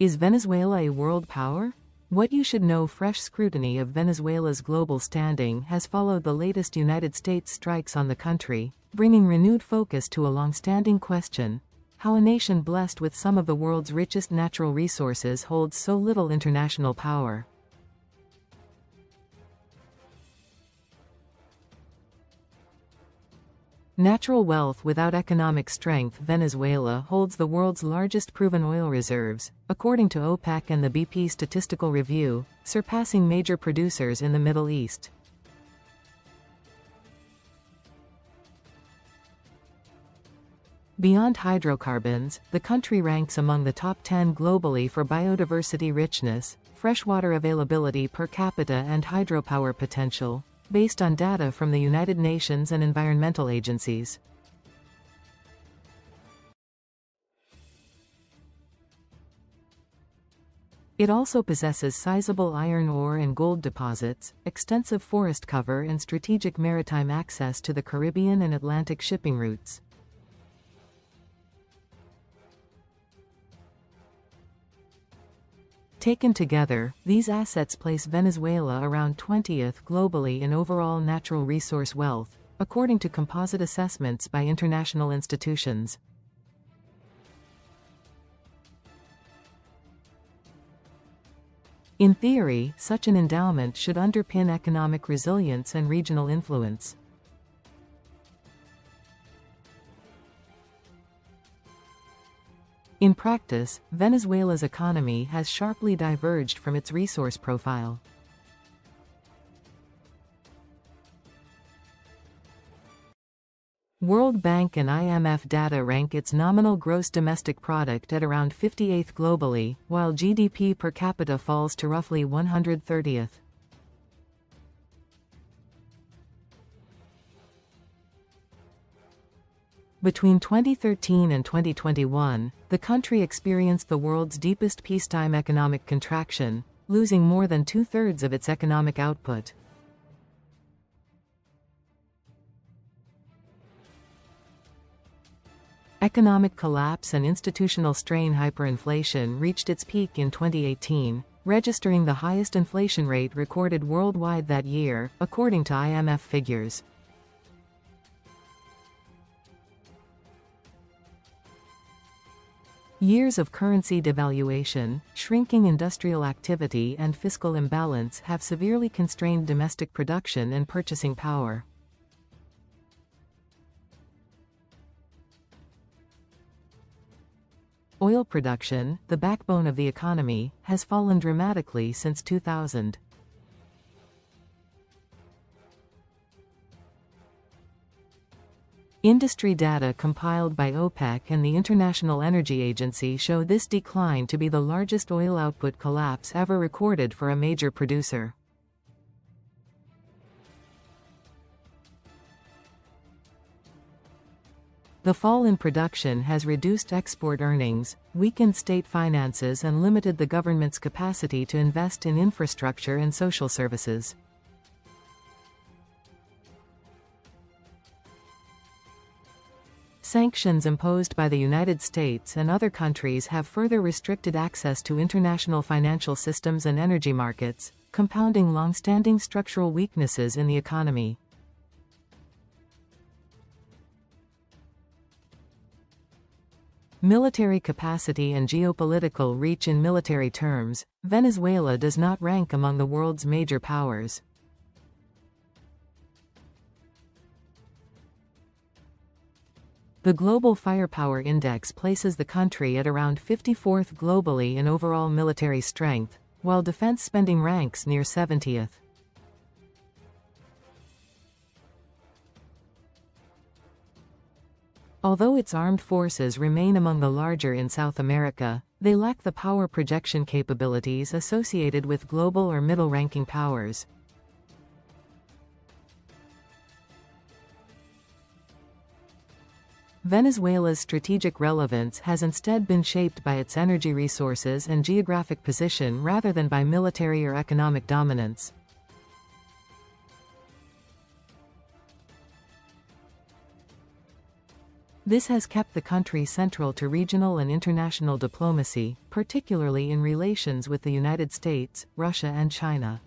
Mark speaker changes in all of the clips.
Speaker 1: Is Venezuela a world power? What you should know. Fresh scrutiny of Venezuela's global standing has followed the latest United States strikes on the country, bringing renewed focus to a long-standing question: how a nation blessed with some of the world's richest natural resources holds so little international power. Natural wealth without economic strength. Venezuela holds the world's largest proven oil reserves, according to OPEC and the BP Statistical Review, surpassing major producers in the Middle East. Beyond hydrocarbons, the country ranks among the top 10 globally for biodiversity richness, freshwater availability per capita and hydropower potential, based on data from the United Nations and environmental agencies. It also possesses sizable iron ore and gold deposits, extensive forest cover and strategic maritime access to the Caribbean and Atlantic shipping routes. Taken together, these assets place Venezuela around 20th globally in overall natural resource wealth, according to composite assessments by international institutions. In theory, such an endowment should underpin economic resilience and regional influence. In practice, Venezuela's economy has sharply diverged from its resource profile. World Bank and IMF data rank its nominal gross domestic product at around 58th globally, while GDP per capita falls to roughly 130th. Between 2013 and 2021, the country experienced the world's deepest peacetime economic contraction, losing more than two-thirds of its economic output. Economic collapse and institutional strain. Hyperinflation reached its peak in 2018, registering the highest inflation rate recorded worldwide that year, according to IMF figures. Years of currency devaluation, shrinking industrial activity and fiscal imbalance have severely constrained domestic production and purchasing power. Oil production, the backbone of the economy, has fallen dramatically since 2000. Industry data compiled by OPEC and the International Energy Agency show this decline to be the largest oil output collapse ever recorded for a major producer. The fall in production has reduced export earnings, weakened state finances and limited the government's capacity to invest in infrastructure and social services. Sanctions imposed by the United States and other countries have further restricted access to international financial systems and energy markets, compounding long-standing structural weaknesses in the economy. Military capacity and geopolitical reach. In military terms, Venezuela does not rank among the world's major powers. The Global Firepower Index places the country at around 54th globally in overall military strength, while defense spending ranks near 70th. Although its armed forces remain among the larger in South America, they lack the power projection capabilities associated with global or middle-ranking powers. Venezuela's strategic relevance has instead been shaped by its energy resources and geographic position rather than by military or economic dominance. This has kept the country central to regional and international diplomacy, particularly in relations with the United States, Russia and China.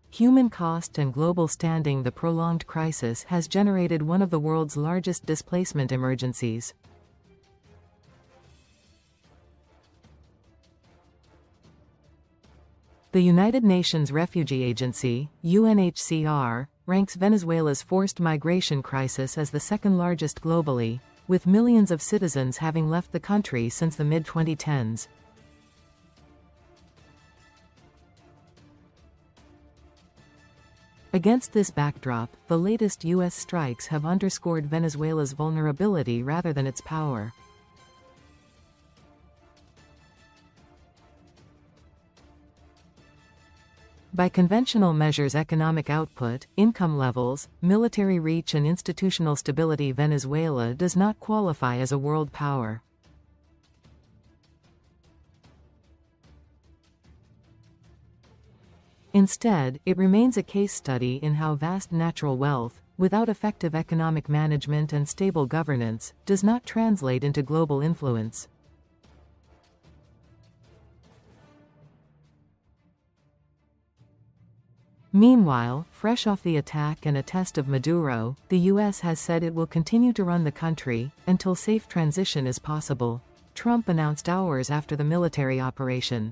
Speaker 1: Human cost and global standing. The prolonged crisis has generated one of the world's largest displacement emergencies. The United Nations Refugee Agency, UNHCR, ranks Venezuela's forced migration crisis as the second largest globally, with millions of citizens having left the country since the mid-2010s. Against this backdrop, the latest U.S. strikes have underscored Venezuela's vulnerability rather than its power. By conventional measures, economic output, income levels, military reach and institutional stability, Venezuela does not qualify as a world power. Instead, it remains a case study in how vast natural wealth, without effective economic management and stable governance, does not translate into global influence. Meanwhile, fresh off the attack and a test of Maduro, the U.S. has said it will continue to run the country until safe transition is possible, Trump announced hours after the military operation.